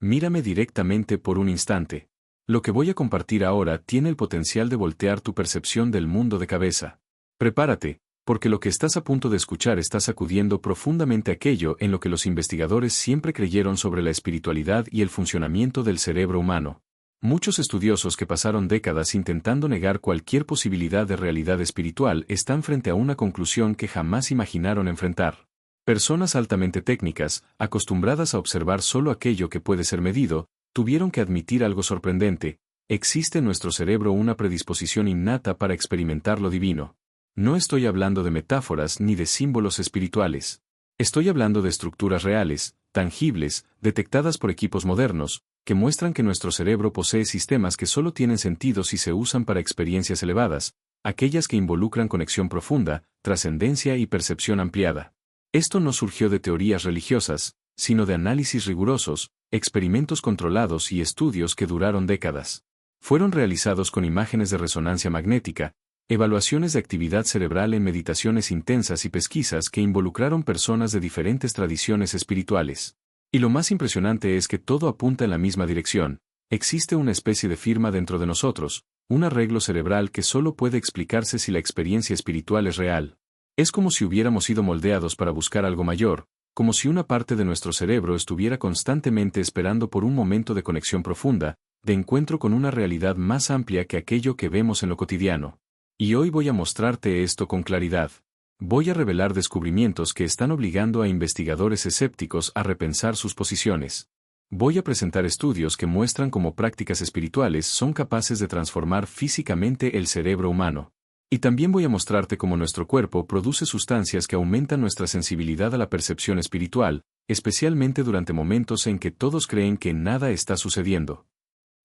Mírame directamente por un instante. Lo que voy a compartir ahora tiene el potencial de voltear tu percepción del mundo de cabeza. Prepárate, porque lo que estás a punto de escuchar está sacudiendo profundamente aquello en lo que los investigadores siempre creyeron sobre la espiritualidad y el funcionamiento del cerebro humano. Muchos estudiosos que pasaron décadas intentando negar cualquier posibilidad de realidad espiritual están frente a una conclusión que jamás imaginaron enfrentar. Personas altamente técnicas, acostumbradas a observar solo aquello que puede ser medido, tuvieron que admitir algo sorprendente: existe en nuestro cerebro una predisposición innata para experimentar lo divino. No estoy hablando de metáforas ni de símbolos espirituales. Estoy hablando de estructuras reales, tangibles, detectadas por equipos modernos, que muestran que nuestro cerebro posee sistemas que solo tienen sentido si se usan para experiencias elevadas, aquellas que involucran conexión profunda, trascendencia y percepción ampliada. Esto no surgió de teorías religiosas, sino de análisis rigurosos, experimentos controlados y estudios que duraron décadas. Fueron realizados con imágenes de resonancia magnética, evaluaciones de actividad cerebral en meditaciones intensas y pesquisas que involucraron personas de diferentes tradiciones espirituales. Y lo más impresionante es que todo apunta en la misma dirección: existe una especie de firma dentro de nosotros, un arreglo cerebral que solo puede explicarse si la experiencia espiritual es real. Es como si hubiéramos sido moldeados para buscar algo mayor, como si una parte de nuestro cerebro estuviera constantemente esperando por un momento de conexión profunda, de encuentro con una realidad más amplia que aquello que vemos en lo cotidiano. Y hoy voy a mostrarte esto con claridad. Voy a revelar descubrimientos que están obligando a investigadores escépticos a repensar sus posiciones. Voy a presentar estudios que muestran cómo prácticas espirituales son capaces de transformar físicamente el cerebro humano. Y también voy a mostrarte cómo nuestro cuerpo produce sustancias que aumentan nuestra sensibilidad a la percepción espiritual, especialmente durante momentos en que todos creen que nada está sucediendo.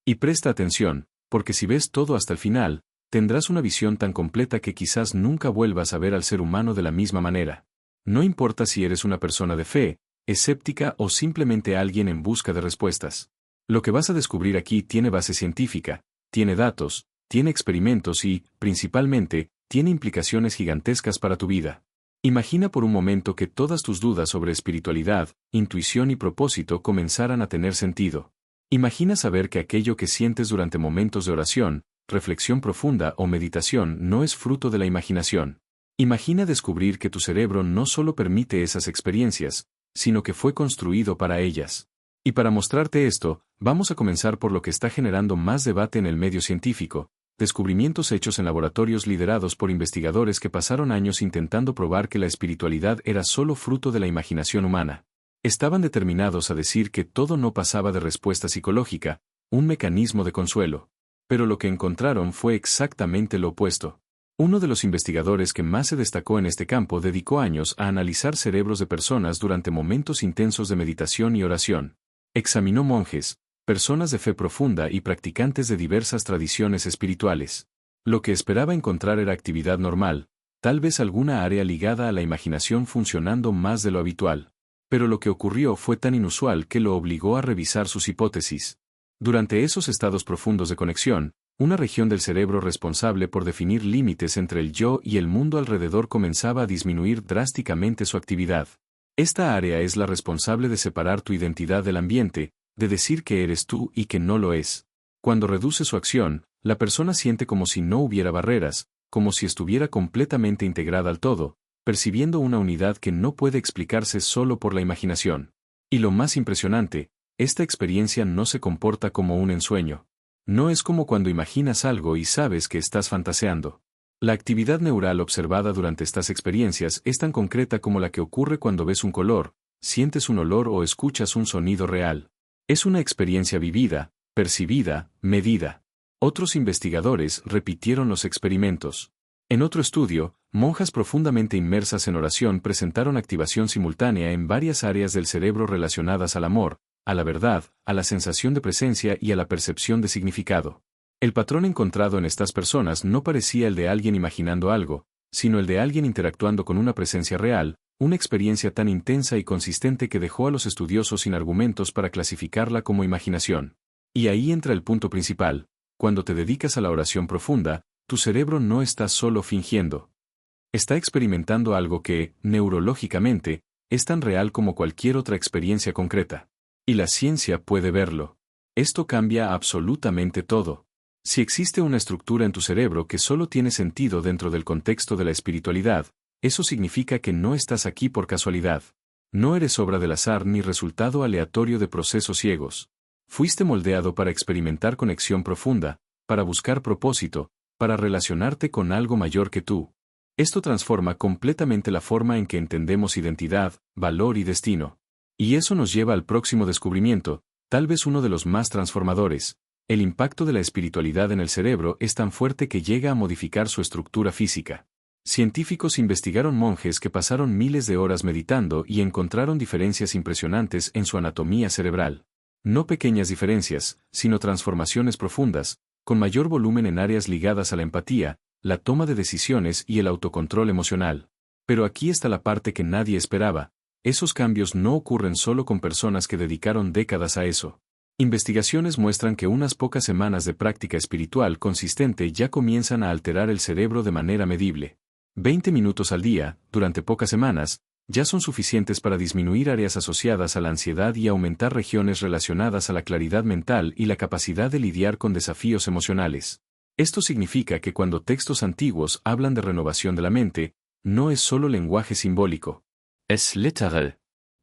Y presta atención, porque si ves todo hasta el final, tendrás una visión tan completa que quizás nunca vuelvas a ver al ser humano de la misma manera. No importa si eres una persona de fe, escéptica o simplemente alguien en busca de respuestas. Lo que vas a descubrir aquí tiene base científica, tiene datos, tiene experimentos y, principalmente, tiene implicaciones gigantescas para tu vida. Imagina por un momento que todas tus dudas sobre espiritualidad, intuición y propósito comenzaran a tener sentido. Imagina saber que aquello que sientes durante momentos de oración, reflexión profunda o meditación no es fruto de la imaginación. Imagina descubrir que tu cerebro no solo permite esas experiencias, sino que fue construido para ellas. Y para mostrarte esto, vamos a comenzar por lo que está generando más debate en el medio científico: descubrimientos hechos en laboratorios liderados por investigadores que pasaron años intentando probar que la espiritualidad era solo fruto de la imaginación humana. Estaban determinados a decir que todo no pasaba de respuesta psicológica, un mecanismo de consuelo. Pero lo que encontraron fue exactamente lo opuesto. Uno de los investigadores que más se destacó en este campo dedicó años a analizar cerebros de personas durante momentos intensos de meditación y oración. Examinó monjes, personas de fe profunda y practicantes de diversas tradiciones espirituales. Lo que esperaba encontrar era actividad normal, tal vez alguna área ligada a la imaginación funcionando más de lo habitual. Pero lo que ocurrió fue tan inusual que lo obligó a revisar sus hipótesis. Durante esos estados profundos de conexión, una región del cerebro responsable por definir límites entre el yo y el mundo alrededor comenzaba a disminuir drásticamente su actividad. Esta área es la responsable de separar tu identidad del ambiente, de decir que eres tú y que no lo es. Cuando reduce su acción, la persona siente como si no hubiera barreras, como si estuviera completamente integrada al todo, percibiendo una unidad que no puede explicarse solo por la imaginación. Y lo más impresionante, esta experiencia no se comporta como un ensueño. No es como cuando imaginas algo y sabes que estás fantaseando. La actividad neural observada durante estas experiencias es tan concreta como la que ocurre cuando ves un color, sientes un olor o escuchas un sonido real. Es una experiencia vivida, percibida, medida. Otros investigadores repitieron los experimentos. En otro estudio, monjas profundamente inmersas en oración presentaron activación simultánea en varias áreas del cerebro relacionadas al amor, a la verdad, a la sensación de presencia y a la percepción de significado. El patrón encontrado en estas personas no parecía el de alguien imaginando algo, sino el de alguien interactuando con una presencia real, una experiencia tan intensa y consistente que dejó a los estudiosos sin argumentos para clasificarla como imaginación. Y ahí entra el punto principal: cuando te dedicas a la oración profunda, tu cerebro no está solo fingiendo. Está experimentando algo que, neurológicamente, es tan real como cualquier otra experiencia concreta. Y la ciencia puede verlo. Esto cambia absolutamente todo. Si existe una estructura en tu cerebro que solo tiene sentido dentro del contexto de la espiritualidad, eso significa que no estás aquí por casualidad. No eres obra del azar ni resultado aleatorio de procesos ciegos. Fuiste moldeado para experimentar conexión profunda, para buscar propósito, para relacionarte con algo mayor que tú. Esto transforma completamente la forma en que entendemos identidad, valor y destino. Y eso nos lleva al próximo descubrimiento, tal vez uno de los más transformadores. El impacto de la espiritualidad en el cerebro es tan fuerte que llega a modificar su estructura física. Científicos investigaron monjes que pasaron miles de horas meditando y encontraron diferencias impresionantes en su anatomía cerebral. No pequeñas diferencias, sino transformaciones profundas, con mayor volumen en áreas ligadas a la empatía, la toma de decisiones y el autocontrol emocional. Pero aquí está la parte que nadie esperaba. Esos cambios no ocurren solo con personas que dedicaron décadas a eso. Investigaciones muestran que unas pocas semanas de práctica espiritual consistente ya comienzan a alterar el cerebro de manera medible. 20 minutos al día, durante pocas semanas, ya son suficientes para disminuir áreas asociadas a la ansiedad y aumentar regiones relacionadas a la claridad mental y la capacidad de lidiar con desafíos emocionales. Esto significa que cuando textos antiguos hablan de renovación de la mente, no es solo lenguaje simbólico. Es literal.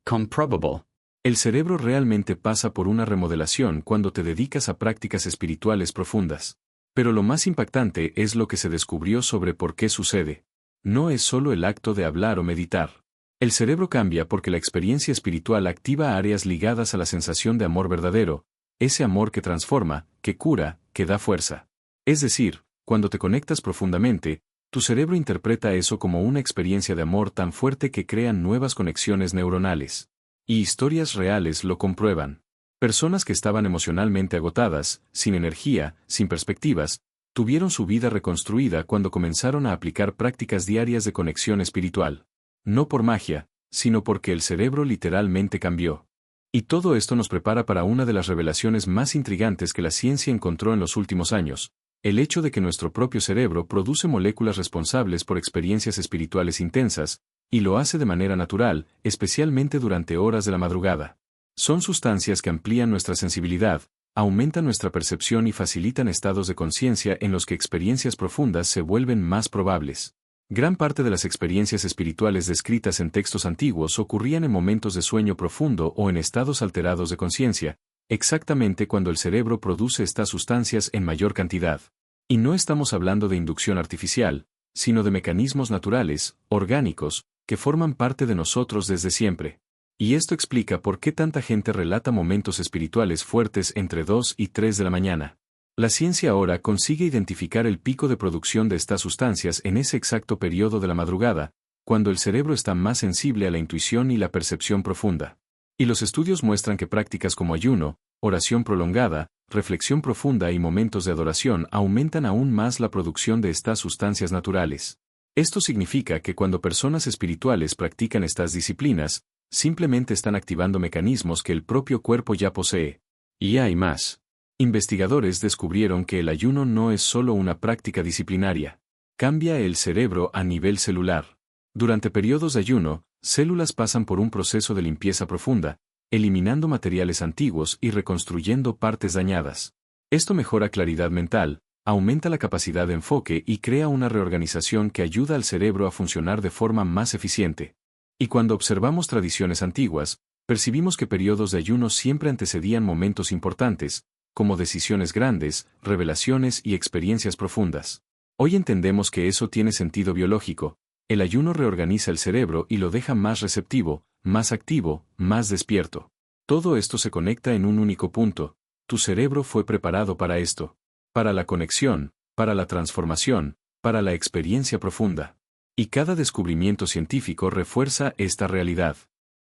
Comprobable. El cerebro realmente pasa por una remodelación cuando te dedicas a prácticas espirituales profundas. Pero lo más impactante es lo que se descubrió sobre por qué sucede. No es solo el acto de hablar o meditar. El cerebro cambia porque la experiencia espiritual activa áreas ligadas a la sensación de amor verdadero, ese amor que transforma, que cura, que da fuerza. Es decir, cuando te conectas profundamente, tu cerebro interpreta eso como una experiencia de amor tan fuerte que crean nuevas conexiones neuronales. Y historias reales lo comprueban. Personas que estaban emocionalmente agotadas, sin energía, sin perspectivas, tuvieron su vida reconstruida cuando comenzaron a aplicar prácticas diarias de conexión espiritual. No por magia, sino porque el cerebro literalmente cambió. Y todo esto nos prepara para una de las revelaciones más intrigantes que la ciencia encontró en los últimos años: el hecho de que nuestro propio cerebro produce moléculas responsables por experiencias espirituales intensas, y lo hace de manera natural, especialmente durante horas de la madrugada. Son sustancias que amplían nuestra sensibilidad, aumentan nuestra percepción y facilitan estados de conciencia en los que experiencias profundas se vuelven más probables. Gran parte de las experiencias espirituales descritas en textos antiguos ocurrían en momentos de sueño profundo o en estados alterados de conciencia, exactamente cuando el cerebro produce estas sustancias en mayor cantidad. Y no estamos hablando de inducción artificial, sino de mecanismos naturales, orgánicos, que forman parte de nosotros desde siempre. Y esto explica por qué tanta gente relata momentos espirituales fuertes entre 2 y 3 de la mañana. La ciencia ahora consigue identificar el pico de producción de estas sustancias en ese exacto periodo de la madrugada, cuando el cerebro está más sensible a la intuición y la percepción profunda. Y los estudios muestran que prácticas como ayuno, oración prolongada, reflexión profunda y momentos de adoración aumentan aún más la producción de estas sustancias naturales. Esto significa que cuando personas espirituales practican estas disciplinas, simplemente están activando mecanismos que el propio cuerpo ya posee. Y hay más. Investigadores descubrieron que el ayuno no es solo una práctica disciplinaria. Cambia el cerebro a nivel celular. Durante periodos de ayuno, células pasan por un proceso de limpieza profunda, eliminando materiales antiguos y reconstruyendo partes dañadas. Esto mejora claridad mental, aumenta la capacidad de enfoque y crea una reorganización que ayuda al cerebro a funcionar de forma más eficiente. Y cuando observamos tradiciones antiguas, percibimos que periodos de ayuno siempre antecedían momentos importantes, como decisiones grandes, revelaciones y experiencias profundas. Hoy entendemos que eso tiene sentido biológico. El ayuno reorganiza el cerebro y lo deja más receptivo, más activo, más despierto. Todo esto se conecta en un único punto. Tu cerebro fue preparado para esto. Para la conexión, para la transformación, para la experiencia profunda. Y cada descubrimiento científico refuerza esta realidad.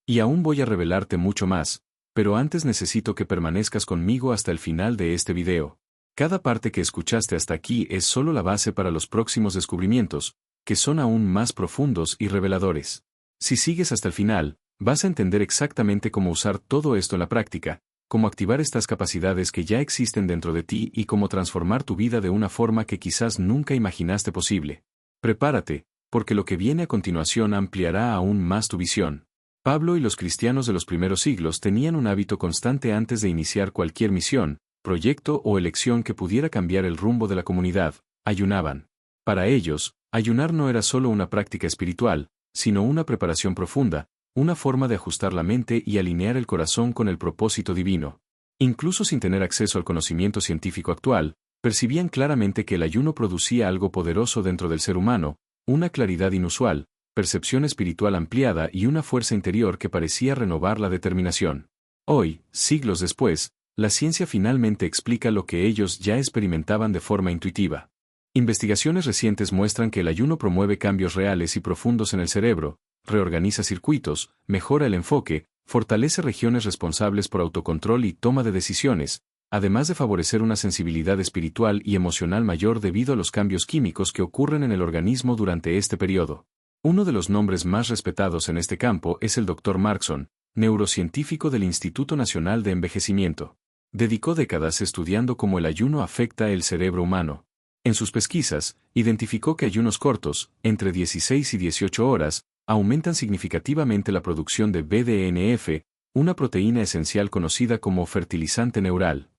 Y aún voy a revelarte mucho más, pero antes necesito que permanezcas conmigo hasta el final de este video. Cada parte que escuchaste hasta aquí es solo la base para los próximos descubrimientos, que son aún más profundos y reveladores. Si sigues hasta el final, vas a entender exactamente cómo usar todo esto en la práctica, cómo activar estas capacidades que ya existen dentro de ti y cómo transformar tu vida de una forma que quizás nunca imaginaste posible. Prepárate, porque lo que viene a continuación ampliará aún más tu visión. Pablo y los cristianos de los primeros siglos tenían un hábito constante antes de iniciar cualquier misión, proyecto o elección que pudiera cambiar el rumbo de la comunidad: ayunaban. Para ellos, ayunar no era solo una práctica espiritual, sino una preparación profunda, una forma de ajustar la mente y alinear el corazón con el propósito divino. Incluso sin tener acceso al conocimiento científico actual, percibían claramente que el ayuno producía algo poderoso dentro del ser humano: una claridad inusual, percepción espiritual ampliada y una fuerza interior que parecía renovar la determinación. Hoy, siglos después, la ciencia finalmente explica lo que ellos ya experimentaban de forma intuitiva. Investigaciones recientes muestran que el ayuno promueve cambios reales y profundos en el cerebro, reorganiza circuitos, mejora el enfoque, fortalece regiones responsables por autocontrol y toma de decisiones, además de favorecer una sensibilidad espiritual y emocional mayor debido a los cambios químicos que ocurren en el organismo durante este periodo. Uno de los nombres más respetados en este campo es el Dr. Markson, neurocientífico del Instituto Nacional de Envejecimiento. Dedicó décadas estudiando cómo el ayuno afecta el cerebro humano. En sus pesquisas, identificó que ayunos cortos, entre 16 y 18 horas, aumentan significativamente la producción de BDNF, una proteína esencial conocida como fertilizante neural.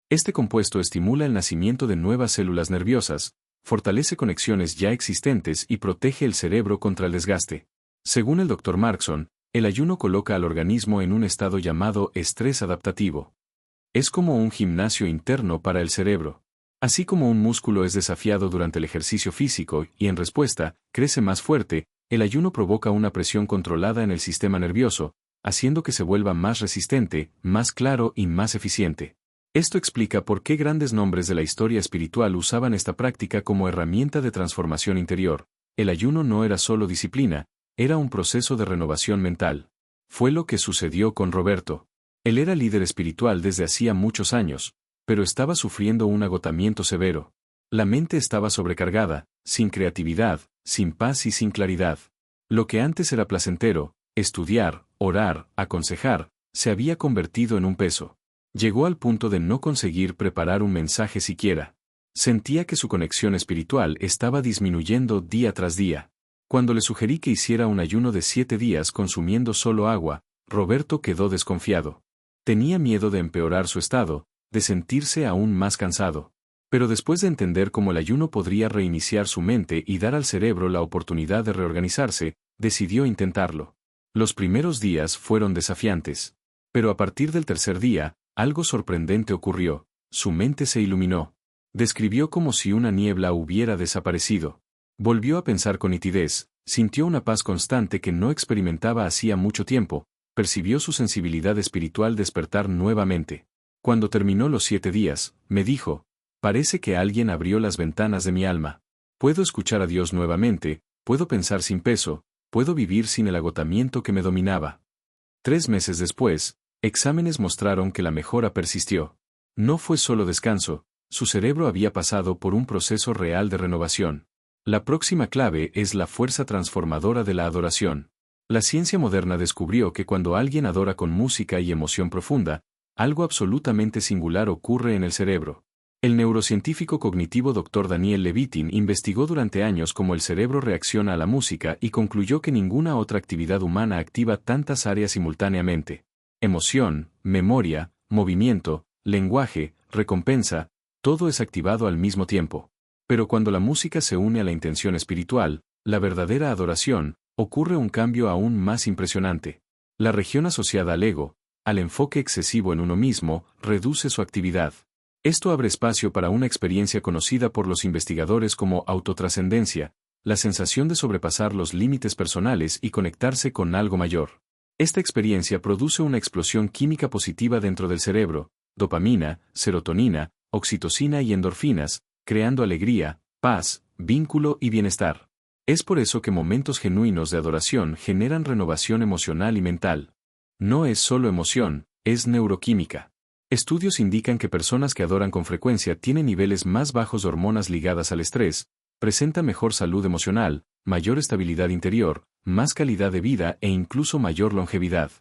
Este compuesto estimula el nacimiento de nuevas células nerviosas, fortalece conexiones ya existentes y protege el cerebro contra el desgaste. Según el Dr. Markson, el ayuno coloca al organismo en un estado llamado estrés adaptativo. Es como un gimnasio interno para el cerebro. Así como un músculo es desafiado durante el ejercicio físico y en respuesta, crece más fuerte, el ayuno provoca una presión controlada en el sistema nervioso, haciendo que se vuelva más resistente, más claro y más eficiente. Esto explica por qué grandes nombres de la historia espiritual usaban esta práctica como herramienta de transformación interior. El ayuno no era solo disciplina, era un proceso de renovación mental. Fue lo que sucedió con Roberto. Él era líder espiritual desde hacía muchos años, pero estaba sufriendo un agotamiento severo. La mente estaba sobrecargada, sin creatividad, sin paz y sin claridad. Lo que antes era placentero, estudiar, orar, aconsejar, se había convertido en un peso. Llegó al punto de no conseguir preparar un mensaje siquiera. Sentía que su conexión espiritual estaba disminuyendo día tras día. Cuando le sugerí que hiciera un ayuno de 7 días consumiendo solo agua, Roberto quedó desconfiado. Tenía miedo de empeorar su estado, de sentirse aún más cansado. Pero después de entender cómo el ayuno podría reiniciar su mente y dar al cerebro la oportunidad de reorganizarse, decidió intentarlo. Los primeros días fueron desafiantes. Pero a partir del tercer día, algo sorprendente ocurrió: su mente se iluminó. Describió como si una niebla hubiera desaparecido. Volvió a pensar con nitidez, sintió una paz constante que no experimentaba hacía mucho tiempo, percibió su sensibilidad espiritual despertar nuevamente. Cuando terminó los 7 días, me dijo: parece que alguien abrió las ventanas de mi alma. Puedo escuchar a Dios nuevamente, puedo pensar sin peso, puedo vivir sin el agotamiento que me dominaba. 3 meses después, exámenes mostraron que la mejora persistió. No fue solo descanso, su cerebro había pasado por un proceso real de renovación. La próxima clave es la fuerza transformadora de la adoración. La ciencia moderna descubrió que cuando alguien adora con música y emoción profunda, algo absolutamente singular ocurre en el cerebro. El neurocientífico cognitivo Dr. Daniel Levitin investigó durante años cómo el cerebro reacciona a la música y concluyó que ninguna otra actividad humana activa tantas áreas simultáneamente. Emoción, memoria, movimiento, lenguaje, recompensa, todo es activado al mismo tiempo. Pero cuando la música se une a la intención espiritual, la verdadera adoración, ocurre un cambio aún más impresionante. La región asociada al ego, al enfoque excesivo en uno mismo, reduce su actividad. Esto abre espacio para una experiencia conocida por los investigadores como autotrascendencia, la sensación de sobrepasar los límites personales y conectarse con algo mayor. Esta experiencia produce una explosión química positiva dentro del cerebro: dopamina, serotonina, oxitocina y endorfinas, creando alegría, paz, vínculo y bienestar. Es por eso que momentos genuinos de adoración generan renovación emocional y mental. No es solo emoción, es neuroquímica. Estudios indican que personas que adoran con frecuencia tienen niveles más bajos de hormonas ligadas al estrés, presentan mejor salud emocional, mayor estabilidad interior, más calidad de vida e incluso mayor longevidad.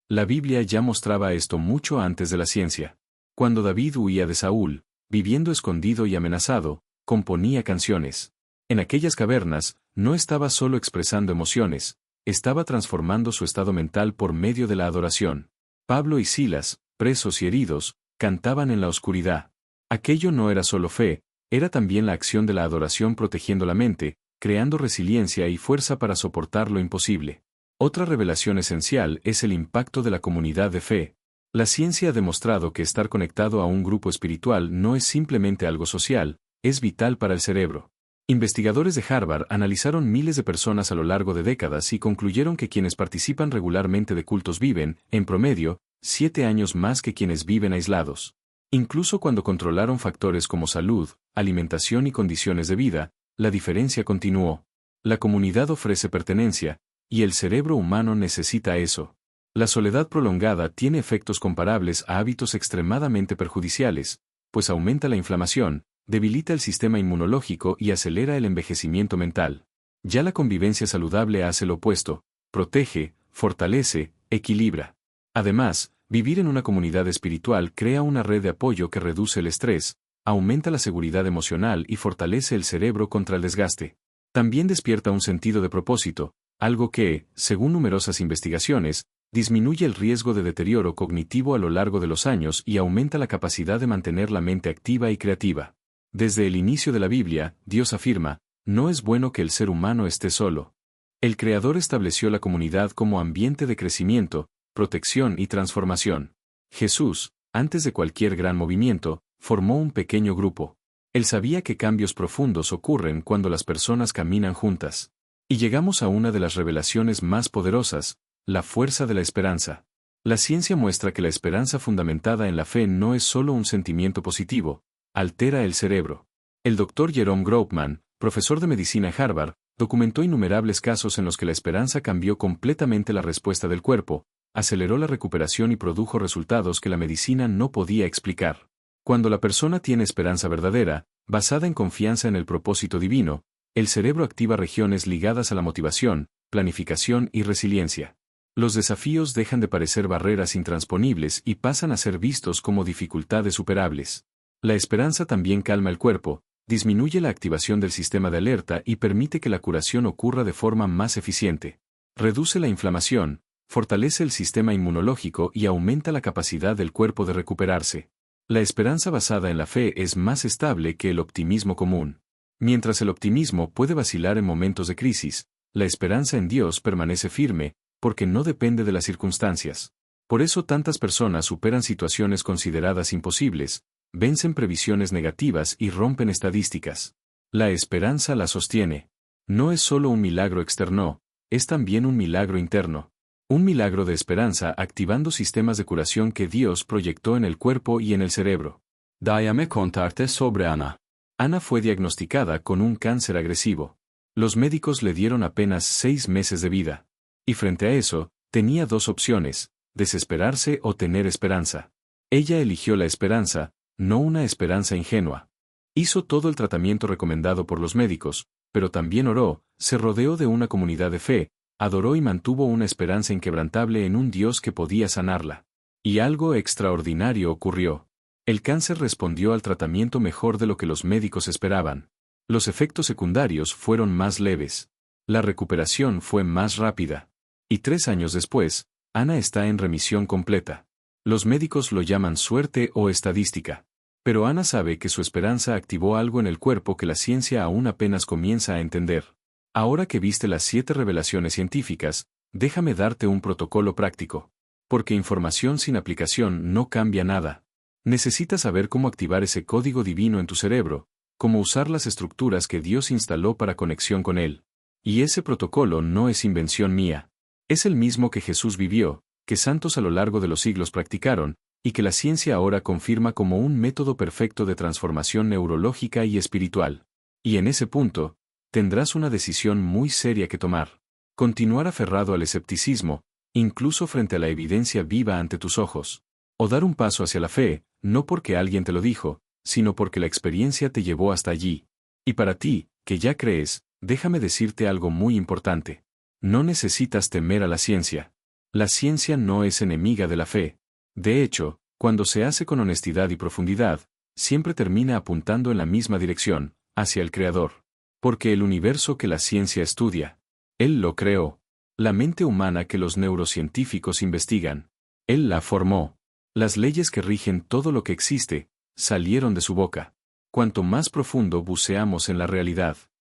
La Biblia ya mostraba esto mucho antes de la ciencia. Cuando David huía de Saúl, viviendo escondido y amenazado, componía canciones. En aquellas cavernas, no estaba solo expresando emociones, estaba transformando su estado mental por medio de la adoración. Pablo y Silas, presos y heridos, cantaban en la oscuridad. Aquello no era solo fe, era también la acción de la adoración protegiendo la mente, creando resiliencia y fuerza para soportar lo imposible. Otra revelación esencial es el impacto de la comunidad de fe. La ciencia ha demostrado que estar conectado a un grupo espiritual no es simplemente algo social, es vital para el cerebro. Investigadores de Harvard analizaron miles de personas a lo largo de décadas y concluyeron que quienes participan regularmente de cultos viven, en promedio, 7 años más que quienes viven aislados. Incluso cuando controlaron factores como salud, alimentación y condiciones de vida, la diferencia continuó. La comunidad ofrece pertenencia, y el cerebro humano necesita eso. La soledad prolongada tiene efectos comparables a hábitos extremadamente perjudiciales, pues aumenta la inflamación, debilita el sistema inmunológico y acelera el envejecimiento mental. Ya la convivencia saludable hace lo opuesto, protege, fortalece, equilibra. Además, vivir en una comunidad espiritual crea una red de apoyo que reduce el estrés, aumenta la seguridad emocional y fortalece el cerebro contra el desgaste. También despierta un sentido de propósito, algo que, según numerosas investigaciones, disminuye el riesgo de deterioro cognitivo a lo largo de los años y aumenta la capacidad de mantener la mente activa y creativa. Desde el inicio de la Biblia, Dios afirma, no es bueno que el ser humano esté solo. El Creador estableció la comunidad como ambiente de crecimiento, protección y transformación. Jesús, antes de cualquier gran movimiento, formó un pequeño grupo. Él sabía que cambios profundos ocurren cuando las personas caminan juntas. Y llegamos a una de las revelaciones más poderosas, la fuerza de la esperanza. La ciencia muestra que la esperanza fundamentada en la fe no es solo un sentimiento positivo, altera el cerebro. El Dr. Jerome Groopman, profesor de medicina en Harvard, documentó innumerables casos en los que la esperanza cambió completamente la respuesta del cuerpo, aceleró la recuperación y produjo resultados que la medicina no podía explicar. Cuando la persona tiene esperanza verdadera, basada en confianza en el propósito divino, el cerebro activa regiones ligadas a la motivación, planificación y resiliencia. Los desafíos dejan de parecer barreras intransponibles y pasan a ser vistos como dificultades superables. La esperanza también calma el cuerpo, disminuye la activación del sistema de alerta y permite que la curación ocurra de forma más eficiente. Reduce la inflamación, fortalece el sistema inmunológico y aumenta la capacidad del cuerpo de recuperarse. La esperanza basada en la fe es más estable que el optimismo común. Mientras el optimismo puede vacilar en momentos de crisis, la esperanza en Dios permanece firme, porque no depende de las circunstancias. Por eso tantas personas superan situaciones consideradas imposibles, vencen previsiones negativas y rompen estadísticas. La esperanza la sostiene. No es solo un milagro externo, es también un milagro interno. Un milagro de esperanza activando sistemas de curación que Dios proyectó en el cuerpo y en el cerebro. Déjame contarte sobre Ana. Ana fue diagnosticada con un cáncer agresivo. Los médicos le dieron apenas 6 meses de vida. Y frente a eso, tenía 2 opciones, desesperarse o tener esperanza. Ella eligió la esperanza, no una esperanza ingenua. Hizo todo el tratamiento recomendado por los médicos, pero también oró, se rodeó de una comunidad de fe, adoró y mantuvo una esperanza inquebrantable en un Dios que podía sanarla. Y algo extraordinario ocurrió. El cáncer respondió al tratamiento mejor de lo que los médicos esperaban. Los efectos secundarios fueron más leves. La recuperación fue más rápida. Y 3 años después, Ana está en remisión completa. Los médicos lo llaman suerte o estadística. Pero Ana sabe que su esperanza activó algo en el cuerpo que la ciencia aún apenas comienza a entender. Ahora que viste las 7 revelaciones científicas, déjame darte un protocolo práctico. Porque información sin aplicación no cambia nada. Necesitas saber cómo activar ese código divino en tu cerebro, cómo usar las estructuras que Dios instaló para conexión con Él. Y ese protocolo no es invención mía. Es el mismo que Jesús vivió, que santos a lo largo de los siglos practicaron, y que la ciencia ahora confirma como un método perfecto de transformación neurológica y espiritual. Y en ese punto, tendrás una decisión muy seria que tomar. Continuar aferrado al escepticismo, incluso frente a la evidencia viva ante tus ojos. O dar un paso hacia la fe, no porque alguien te lo dijo, sino porque la experiencia te llevó hasta allí. Y para ti, que ya crees, déjame decirte algo muy importante. No necesitas temer a la ciencia. La ciencia no es enemiga de la fe. De hecho, cuando se hace con honestidad y profundidad, siempre termina apuntando en la misma dirección, hacia el Creador. Porque el universo que la ciencia estudia, Él lo creó. La mente humana que los neurocientíficos investigan. Él la formó. Las leyes que rigen todo lo que existe, salieron de su boca. Cuanto más profundo buceamos en la realidad,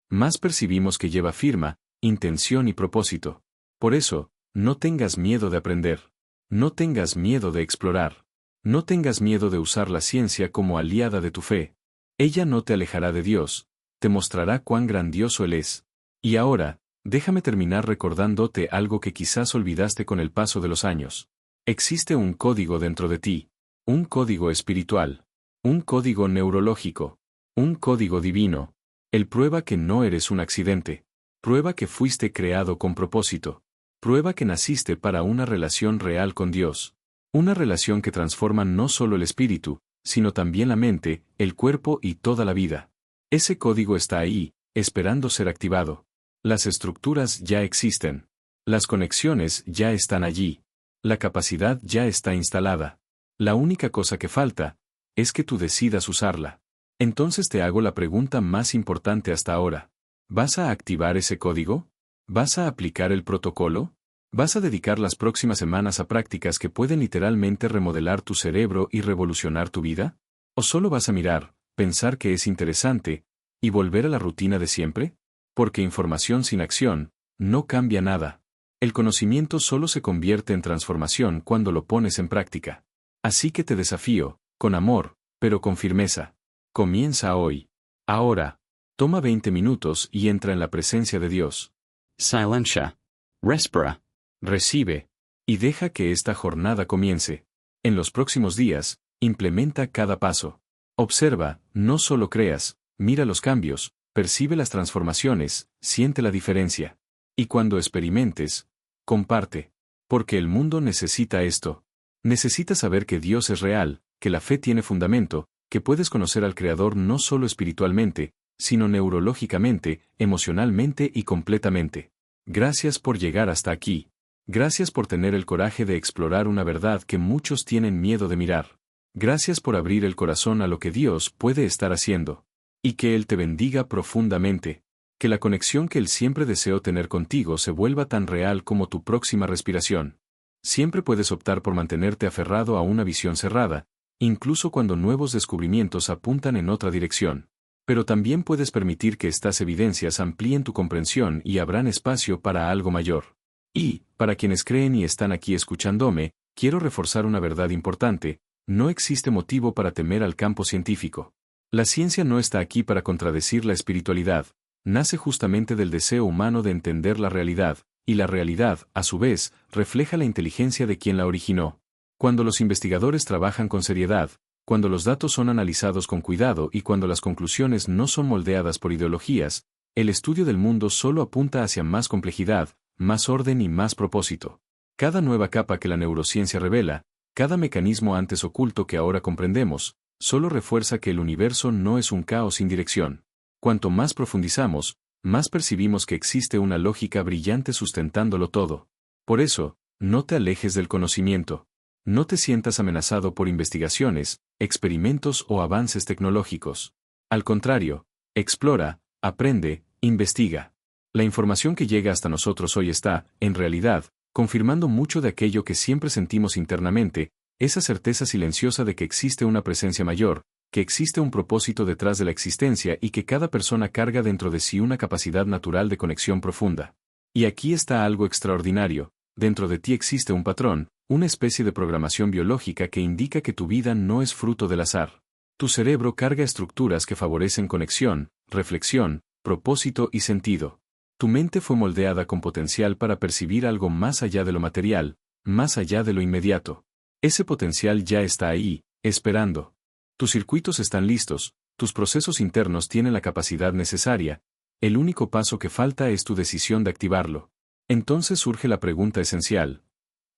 más percibimos que lleva firma, intención y propósito. Por eso, no tengas miedo de aprender. No tengas miedo de explorar. No tengas miedo de usar la ciencia como aliada de tu fe. Ella no te alejará de Dios, te mostrará cuán grandioso Él es. Y ahora, déjame terminar recordándote algo que quizás olvidaste con el paso de los años. Existe un código dentro de ti, un código espiritual, un código neurológico, un código divino. Él prueba que no eres un accidente, prueba que fuiste creado con propósito, prueba que naciste para una relación real con Dios, una relación que transforma no solo el espíritu, sino también la mente, el cuerpo y toda la vida. Ese código está ahí, esperando ser activado. Las estructuras ya existen. Las conexiones ya están allí. La capacidad ya está instalada. La única cosa que falta es que tú decidas usarla. Entonces te hago la pregunta más importante hasta ahora. ¿Vas a activar ese código? ¿Vas a aplicar el protocolo? ¿Vas a dedicar las próximas semanas a prácticas que pueden literalmente remodelar tu cerebro y revolucionar tu vida? ¿O solo vas a mirar, pensar que es interesante, y volver a la rutina de siempre? Porque información sin acción no cambia nada. El conocimiento solo se convierte en transformación cuando lo pones en práctica. Así que te desafío, con amor, pero con firmeza. Comienza hoy. Ahora. Toma 20 minutos y entra en la presencia de Dios. Silencia. Respira. Recibe. Y deja que esta jornada comience. En los próximos días, implementa cada paso. Observa, no solo creas, mira los cambios, percibe las transformaciones, siente la diferencia. Y cuando experimentes, comparte. Porque el mundo necesita esto. Necesita saber que Dios es real, que la fe tiene fundamento, que puedes conocer al Creador no solo espiritualmente, sino neurológicamente, emocionalmente y completamente. Gracias por llegar hasta aquí. Gracias por tener el coraje de explorar una verdad que muchos tienen miedo de mirar. Gracias por abrir el corazón a lo que Dios puede estar haciendo. Y que Él te bendiga profundamente. Que la conexión que Él siempre deseó tener contigo se vuelva tan real como tu próxima respiración. Siempre puedes optar por mantenerte aferrado a una visión cerrada, incluso cuando nuevos descubrimientos apuntan en otra dirección. Pero también puedes permitir que estas evidencias amplíen tu comprensión y abran espacio para algo mayor. Y, para quienes creen y están aquí escuchándome, quiero reforzar una verdad importante: no existe motivo para temer al campo científico. La ciencia no está aquí para contradecir la espiritualidad, nace justamente del deseo humano de entender la realidad, y la realidad, a su vez, refleja la inteligencia de quien la originó. Cuando los investigadores trabajan con seriedad, cuando los datos son analizados con cuidado y cuando las conclusiones no son moldeadas por ideologías, el estudio del mundo solo apunta hacia más complejidad, más orden y más propósito. Cada nueva capa que la neurociencia revela, cada mecanismo antes oculto que ahora comprendemos, solo refuerza que el universo no es un caos sin dirección. Cuanto más profundizamos, más percibimos que existe una lógica brillante sustentándolo todo. Por eso, no te alejes del conocimiento. No te sientas amenazado por investigaciones, experimentos o avances tecnológicos. Al contrario, explora, aprende, investiga. La información que llega hasta nosotros hoy está, en realidad, confirmando mucho de aquello que siempre sentimos internamente, esa certeza silenciosa de que existe una presencia mayor, que existe un propósito detrás de la existencia y que cada persona carga dentro de sí una capacidad natural de conexión profunda. Y aquí está algo extraordinario: dentro de ti existe un patrón, una especie de programación biológica que indica que tu vida no es fruto del azar. Tu cerebro carga estructuras que favorecen conexión, reflexión, propósito y sentido. Tu mente fue moldeada con potencial para percibir algo más allá de lo material, más allá de lo inmediato. Ese potencial ya está ahí, esperando. Tus circuitos están listos, tus procesos internos tienen la capacidad necesaria, el único paso que falta es tu decisión de activarlo. Entonces surge la pregunta esencial: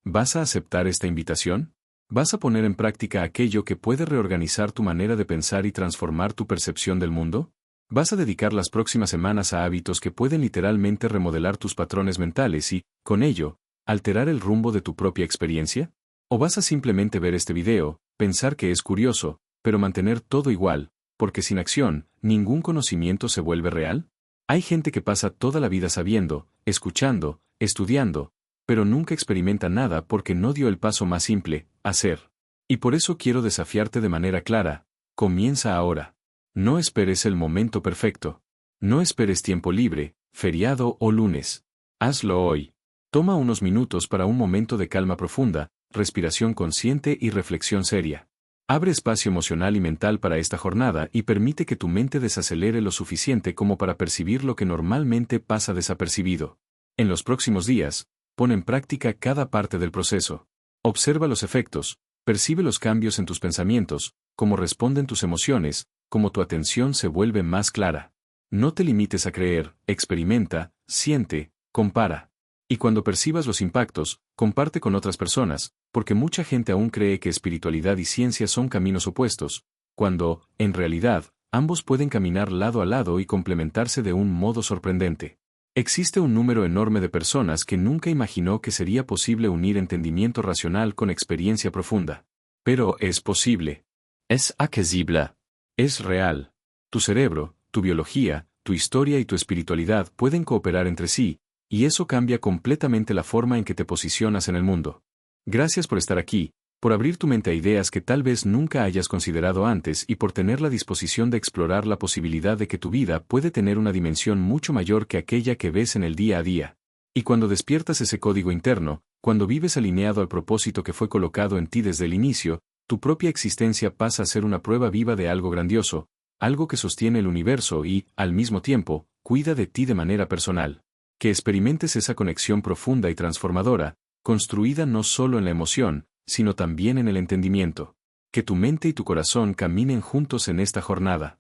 ¿vas a aceptar esta invitación? ¿Vas a poner en práctica aquello que puede reorganizar tu manera de pensar y transformar tu percepción del mundo? ¿Vas a dedicar las próximas semanas a hábitos que pueden literalmente remodelar tus patrones mentales y, con ello, alterar el rumbo de tu propia experiencia? ¿O vas a simplemente ver este video, pensar que es curioso, pero mantener todo igual, porque sin acción, ningún conocimiento se vuelve real? Hay gente que pasa toda la vida sabiendo, escuchando, estudiando, pero nunca experimenta nada porque no dio el paso más simple, hacer. Y por eso quiero desafiarte de manera clara, comienza ahora. No esperes el momento perfecto. No esperes tiempo libre, feriado o lunes. Hazlo hoy. Toma unos minutos para un momento de calma profunda, respiración consciente y reflexión seria. Abre espacio emocional y mental para esta jornada y permite que tu mente desacelere lo suficiente como para percibir lo que normalmente pasa desapercibido. En los próximos días, pon en práctica cada parte del proceso. Observa los efectos, percibe los cambios en tus pensamientos, cómo responden tus emociones, cómo tu atención se vuelve más clara. No te limites a creer, experimenta, siente, compara. Y cuando percibas los impactos, comparte con otras personas, porque mucha gente aún cree que espiritualidad y ciencia son caminos opuestos, cuando, en realidad, ambos pueden caminar lado a lado y complementarse de un modo sorprendente. Existe un número enorme de personas que nunca imaginó que sería posible unir entendimiento racional con experiencia profunda. Pero es posible. Es accesible. Es real. Tu cerebro, tu biología, tu historia y tu espiritualidad pueden cooperar entre sí, y eso cambia completamente la forma en que te posicionas en el mundo. Gracias por estar aquí, por abrir tu mente a ideas que tal vez nunca hayas considerado antes y por tener la disposición de explorar la posibilidad de que tu vida puede tener una dimensión mucho mayor que aquella que ves en el día a día. Y cuando despiertas ese código interno, cuando vives alineado al propósito que fue colocado en ti desde el inicio, tu propia existencia pasa a ser una prueba viva de algo grandioso, algo que sostiene el universo y, al mismo tiempo, cuida de ti de manera personal. Que experimentes esa conexión profunda y transformadora, construida no solo en la emoción, sino también en el entendimiento. Que tu mente y tu corazón caminen juntos en esta jornada.